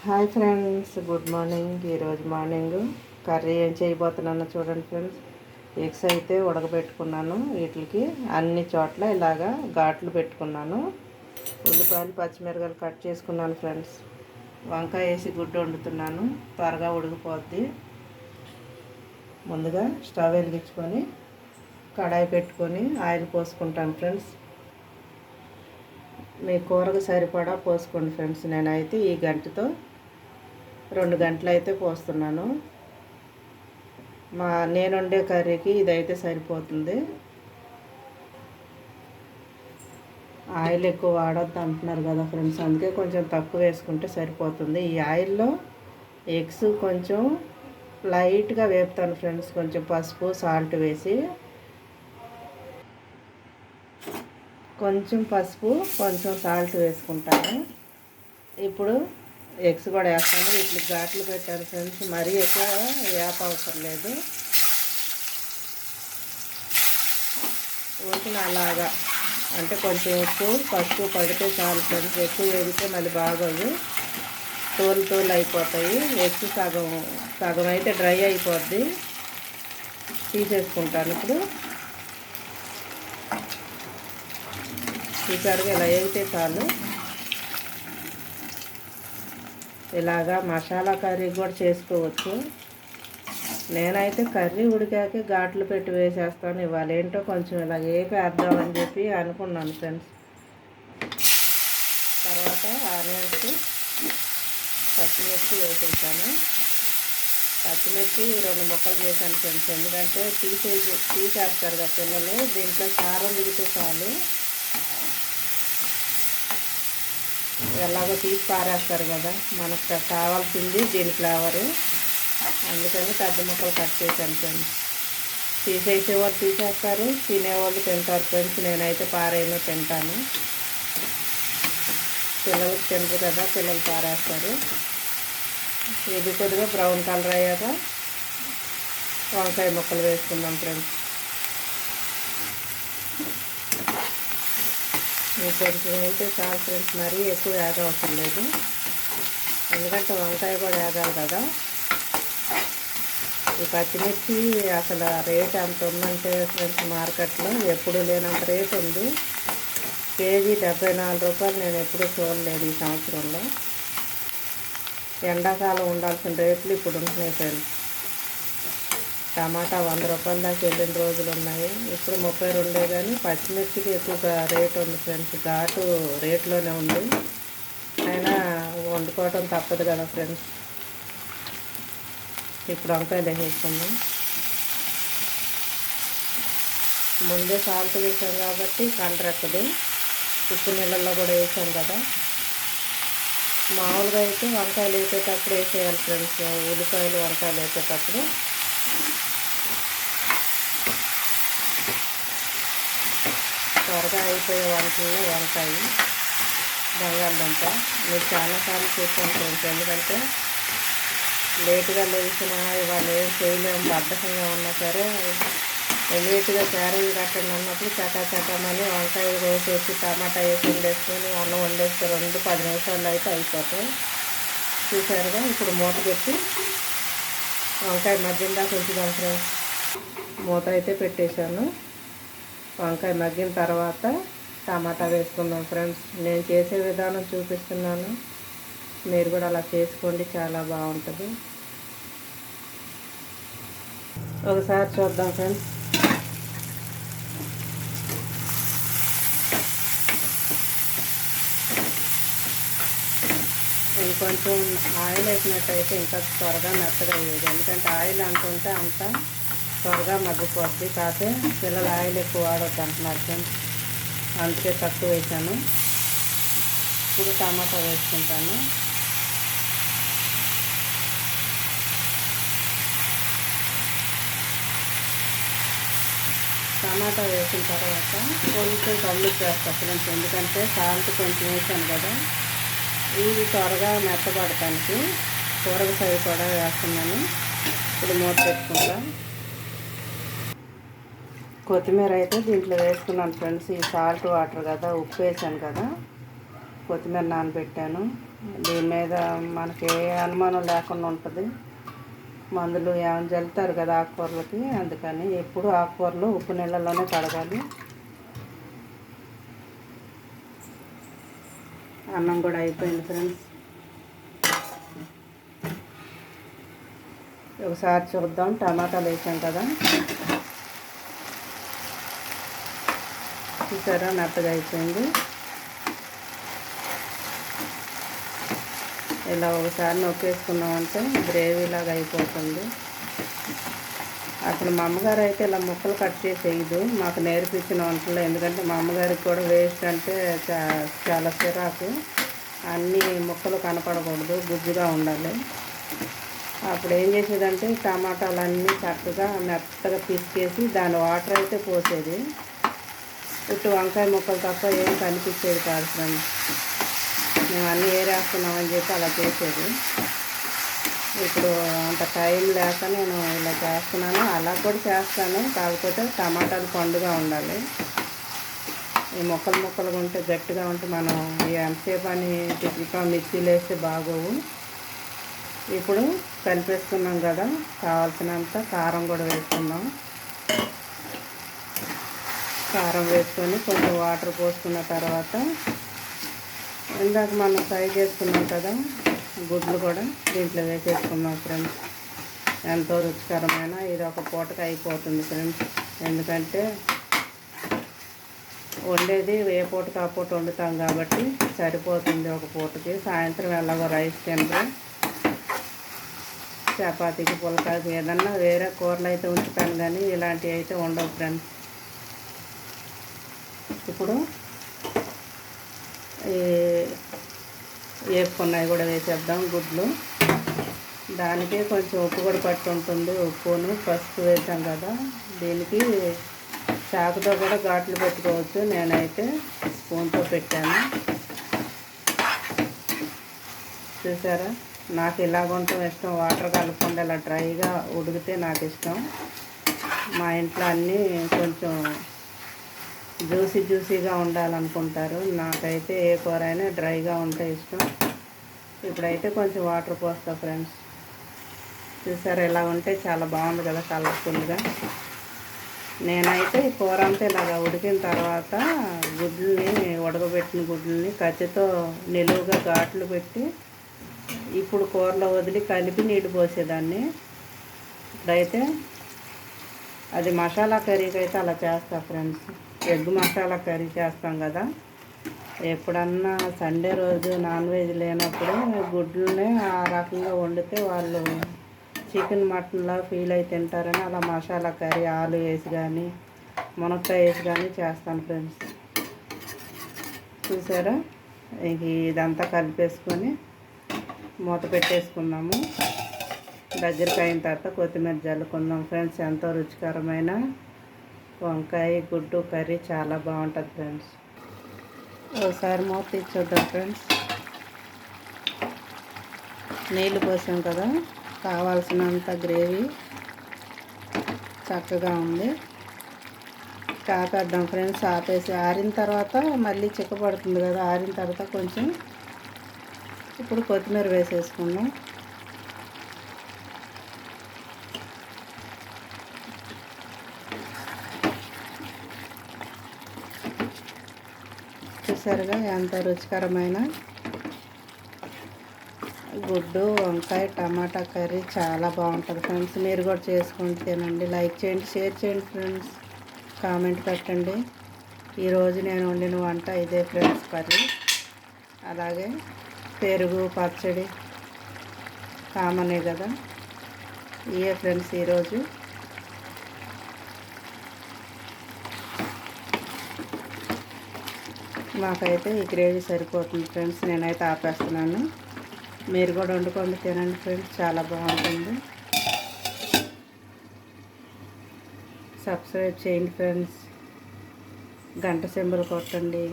Hi friends, good morning. ఈరోజు morning curry ఏం చేయబోతున్నానో చూడండి ఫ్రెండ్స్. ఎగ్స్ అయితే ఉడకబెట్టుకున్నాను. వీటికి అన్ని చోట్ల ఇలాగా ఘాట్లు పెట్టుకున్నాను. ఉల్లిపాయలు పచ్చిమిరపకాయలు కట్ చేసుకున్నాను ఫ్రెండ్స్. వంకాయ వేసి గుడ్డు వండుతున్నాను, త్వరగా ఉడికిపోద్ది. ముందుగా స్టవ్ వెలిగించుకొని కడాయి పెట్టుకొని ఆయిల్ పోసుకుంటాను ఫ్రెండ్స్. మీ కూరకు సరిపడా పోసుకోండి ఫ్రెండ్స్. నేనైతే ఈ గంటతో 2 గంటలు అయితే పోస్తున్నాను. నేను వండే కర్రీకి ఇదైతే సరిపోతుంది. ఆయిల్ ఎక్కువ వాడొద్దు అంటున్నారు కదా ఫ్రెండ్స్, అందుకే కొంచెం తక్కువ వేసుకుంటే సరిపోతుంది. ఈ ఆయిల్లో ఎగ్స్ కొంచెం లైట్గా వేపుతాను ఫ్రెండ్స్. కొంచెం పసుపు సాల్ట్ వేసి, కొంచెం పసుపు కొంచెం సాల్ట్ వేసుకుంటాను. ఇప్పుడు ఎగ్స్ కూడా వేస్తాను. వీటికి ఘాట్లు పెట్టాను ఫ్రెండ్స్. మరీ ఎక్కువ వేప అవసరం లేదు. ఊరికిన అలాగా అంటే కొంచెం ఉప్పు పసుపు పడితే చాలు ఫ్రెండ్స్. ఎక్కువ వేగితే మళ్ళీ బాగోదు, తోలు అయిపోతాయి. ఎగ్స్ సగం అయితే డ్రై అయిపోద్ది. తీసేసుకుంటాను. ఇప్పుడు చూసారుగా ఇలా వేగితే చాలు. ఇలాగా మసాలా కర్రీ కూడా చేసుకోవచ్చు. నేనైతే కర్రీ ఉడికాకే ఘాట్లు పెట్టి వేసేస్తాను. ఇవాళ ఏంటో కొంచెం ఇలా వేపేద్దామని చెప్పి అనుకున్నాను ఫ్రెండ్స్. తర్వాత ఆనియన్స్ పచ్చిమిర్చి వేసేసాను. పచ్చిమిర్చి 2 ముక్కలు చేశాను ఫ్రెండ్స్. ఎందుకంటే తీసేస్తారు కదా పిల్లలు. దీంట్లో కారం దిగితే చాలు, ఎలాగో తీసి పారేస్తారు కదా. మనకు కావాల్సింది దీని ఫ్లేవరు. అందుకని పెద్ద ముక్కలు కట్ చేశాను ఫ్రెండ్స్. తీసేసేవాళ్ళు తీసేస్తారు, తినేవాళ్ళు తింటారు ఫ్రెండ్స్. నేనైతే పారేయను, తింటాను. పిల్లలకి తింటారు కదా, పిల్లలు పారేస్తారు. ఇది కొద్దిగా బ్రౌన్ కలర్ అయ్యాక వంకాయ ముక్కలు వేసుకుందాం ఫ్రెండ్స్. కొంచెం అయితే చాలు ఫ్రెండ్స్, మరీ ఎక్కువ వేగవసరం లేదు. ఎందుకంటే వంకాయ కూడా వేగాలి కదా. ఈ పచ్చిమిర్చి అసలు రేట్ ఎంత ఉందంటే ఫ్రెండ్స్, మార్కెట్లో ఎప్పుడు లేనంత రేట్ ఉంది. కేజీ 74 రూపాయలు. నేను ఎప్పుడూ చూడలేదు ఈ సంవత్సరంలో. ఎండాకాలం ఉండాల్సిన రేట్లు ఇప్పుడు ఉంటున్నాయి ఫ్రెండ్స్. టమాటా 100 రూపాయల దాకా వెళ్ళిన రోజులు ఉన్నాయి. ఇప్పుడు 32 కానీ పచ్చిమిర్చికి ఎక్కువ రేట్ ఉంది ఫ్రెండ్స్. ఘాటు రేట్లోనే ఉంది. అయినా వండుకోవటం తప్పదు కదా ఫ్రెండ్స్. ఇప్పుడు వంకాయలు వేసుకుందాం. ముందే సాల్ట్ వేసాం కాబట్టి కండ్రెక్కదు. ఉప్పు నీళ్ళల్లో కూడా వేసాం కదా. మామూలుగా అయితే వంకాయలు వేసేటప్పుడు వేసేయాలి ఫ్రెండ్స్. ఉల్లిపాయలు వంకాయలు వేసేటప్పుడు త్వరగా అయిపోయే వంటల్లో వంకాయ బంగాళదుంప. మీరు చాలాసార్లు చూసాను ఫ్రెండ్స్. ఎందుకంటే లేటుగా లేచిన ఇవాళ ఏం చేయలేము, బద్ధకంగా ఉన్నా సరే లేటుగా క్యారేజ్ కట్టండి అన్నప్పుడు చటామని వంకాయ వేసేసి టమాటా వేసి వండేసుకొని అన్నం వండేస్తే 10 నిమిషాల్లో అయితే అయిపోతాయి. చూసారుగా. ఇప్పుడు మూత పెట్టి వంకాయ మగ్గిన దాకా ఉంచుదాం ఫ్రెండ్స్. మూత అయితే పెట్టేశాను. వంకాయ మగ్గిన తర్వాత టమాటా వేసుకుందాం ఫ్రెండ్స్. నేను చేసే విధానం చూపిస్తున్నాను, మీరు కూడా అలా చేసుకోండి, చాలా బాగుంటుంది. ఒకసారి చూద్దాం ఫ్రెండ్స్. ఇంకొంచెం ఆయిల్ వేసినట్టయితే ఇంకా త్వరగా మెత్తగా అయ్యేది. ఎందుకంటే ఆయిల్ అంత ఉంటే అంత త్వరగా మగ్గిపోద్ది. కాకపోతే పిల్లలు ఆయిల్ ఎక్కువ వాడొద్దు అంటున్నారు ఫ్రెండ్స్, అందుకే తక్కువ వేసాను. ఇప్పుడు టమాటా వేసుకుంటాను. టమాటా వేసిన తర్వాత కొంచెం కల్లుప్పు వేస్తాను ఫ్రెండ్స్. ఎందుకంటే సాల్ట్ కొంచెం వేసాను కదా, ఇవి త్వరగా మెత్తపడటానికి కూరకు సరిపడా వేస్తున్నాను. ఇప్పుడు మూత పెట్టుకుంటా. కొత్తిమీర అయితే దీంట్లో వేసుకున్నాను ఫ్రెండ్స్. ఈ సాల్ట్ వాటర్ కదా, ఉప్పు వేసాను కదా, కొత్తిమీర నానబెట్టాను. దీని మీద మనకి ఏ అనుమానం లేకుండా ఉంటుంది. మందులు ఏమైనా జల్లుతారు కదా ఆకుకూరలకి, అందుకని ఎప్పుడు ఆకుకూరలు ఉప్పు నీళ్ళలోనే కడగాలి. అన్నం కూడా అయిపోయింది ఫ్రెండ్స్. ఒకసారి చూద్దాం. టమాటాలు వేసాం కదా, చూసారా మెత్తగా అయిపోయింది. ఇలా ఒకసారి నొక్కేసుకున్నామంటే గ్రేవీలాగా అయిపోతుంది. అసలు మా అమ్మగారు అయితే ఇలా ముక్కలు కట్ చేసి వేయదు, మాకు నేర్పించిన వంటలు. ఎందుకంటే మా అమ్మగారికి కూడా వేస్ట్ అంటే చాలా చిరాకు. అన్నీ ముక్కలు కనపడకూడదు, గుజ్జుగా ఉండాలి. అప్పుడు ఏం చేసేదంటే టమాటాలన్నీ చక్కగా మెత్తగా పిసికేసి దాని వాటర్ అయితే పోసేది. ఇటు వంకాయ ముక్కలు తప్ప ఏం కనిపించేది కాదు ఫ్రెండ్స్. మేము అన్నీ ఏరేస్తున్నామని చెప్పి అలా చేసేది. ఇప్పుడు అంత టైం లేక నేను ఇలా చేస్తున్నాను. అలా కూడా చేస్తాను, కాకపోతే టమాటాలు పండుగా ఉండాలి. ఈ ముక్కలుగా ఉంటే గట్టిగా ఉంటే మనం ఎంతసేపు అని తిప్పుతాం, మిక్సీలో వేస్తే బాగోవు. ఇప్పుడు కలిపేసుకున్నాం కదా, కావాల్సినంత కారం కూడా వేసుకున్నాం. కారం వేసుకొని కొంచెం వాటర్ పోసుకున్న తర్వాత ఇందాక మనం ఫ్రై చేసుకున్నాం కదా గుడ్లు కూడా దీంట్లో వేసేసుకున్నాం ఫ్రెండ్స్. ఎంతో రుచికరమైన ఇది ఒక పూటకి అయిపోతుంది ఫ్రెండ్స్. ఎందుకంటే వండేది ఏ పూటకి ఆ పూట వండుతాం కాబట్టి సరిపోతుంది ఒక పూటకి. సాయంత్రం ఎలాగో రైస్ తినరు, చపాతీకి పులకాకి ఏదన్నా వేరే కూరలు అయితే ఉంచుతాను, కానీ ఇలాంటివి అయితే ఉండవు ఫ్రెండ్స్. ఇప్పుడు వేపుకున్నాయి కూడా వేసేద్దాం గుడ్లు. దానికి కొంచెం ఉప్పు కూడా పట్టి ఉంటుంది, ఉప్పును పసుపు వేసాం కదా. దీనికి చాకుతో కూడా ఘాట్లు పెట్టుకోవచ్చు, నేనైతే స్పూన్తో పెట్టాను. చూసారా, నాకు ఇలాగ ఉండటం ఇష్టం. వాటర్ కలపకుండా ఇలా డ్రైగా ఉడికితే నాకు ఇష్టం. మా ఇంట్లో అన్నీ కొంచెం జ్యూసీగా ఉండాలనుకుంటారు. నాకైతే ఏ కూర అయినా డ్రైగా ఉంటే ఇష్టం. ఇప్పుడైతే కొంచెం వాటర్ పోస్తా ఫ్రెండ్స్. చూసారా, ఇలా ఉంటే చాలా బాగుంది కదా కలర్ఫుల్గా. నేనైతే ఈ కూర అంతా ఇలాగ ఉడికిన తర్వాత ఉడకబెట్టిన గుడ్లని కత్తితో నిలువుగా ఘాట్లు పెట్టి ఇప్పుడు కూరలో వదిలి కలిపి నీళ్ళు పోసేదాన్ని. ఇప్పుడైతే అది మసాలా కర్రీకి అయితే అలా చేస్తా ఫ్రెండ్స్. ఎగ్ మసాలా కర్రీ చేస్తాం కదా, ఎప్పుడన్నా సండే రోజు నాన్ వెజ్ లేనప్పుడు గుడ్లనే ఆ రకంగా వండితే వాళ్ళు చికెన్ మటన్లా ఫీల్ అయి తింటారని అలా మసాలా కర్రీ ఆలు వేసి కానీ మునక్కాయ వేసి కానీ చేస్తాను ఫ్రెండ్స్. చూసారా, ఇదంతా కలిపేసుకొని మూత పెట్టేసుకున్నాము. దగ్గరికి అయిన తర్వాత కొత్తిమీర జల్లుకుందాం ఫ్రెండ్స్. ఎంతో రుచికరమైన వంకాయ గుడ్డు కర్రీ చాలా బాగుంటుంది ఫ్రెండ్స్. ఒకసారి మూత తీర్చొద్దాం ఫ్రెండ్స్. నీళ్ళు పోసాం కదా, కావాల్సినంత గ్రేవీ చక్కగా ఉంది. కాపేద్దాం ఫ్రెండ్స్. ఆపేసి ఆరిన తర్వాత మళ్ళీ చిక్కపడుతుంది కదా, ఆరిన తర్వాత కొంచెం ఇప్పుడు కొత్తిమీర వేసేసుకుందాం. చూసారుగా ఎంత రుచికరమైన గుడ్డు వంకాయ టమాటా కర్రీ చాలా బాగుంటుంది ఫ్రెండ్స్. మీరు కూడా చేసుకొని తినండి. లైక్ చేయండి, షేర్ చేయండి ఫ్రెండ్స్, కామెంట్ పెట్టండి. ఈరోజు నేను వండిన వంట ఇదే ఫ్రెండ్స్ కర్రీ. అలాగే పెరుగు పచ్చడి కామనే కదా, ఇవే ఫ్రెండ్స్ ఈరోజు. మాకైతే ఈ గ్రేవీ సరిపోతుంది ఫ్రెండ్స్. నేనైతే ఆపేస్తున్నాను. మీరు కూడా వండుకొని తినండి ఫ్రెండ్స్, చాలా బాగుంటుంది. సబ్స్క్రైబ్ చేయండి ఫ్రెండ్స్, గంట సింబల్ కొట్టండి.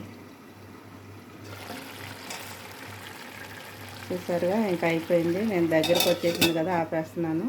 చూసారుగా, ఇంకా అయిపోయింది. నేను దగ్గరకు వచ్చేసింది కదా, ఆపేస్తున్నాను.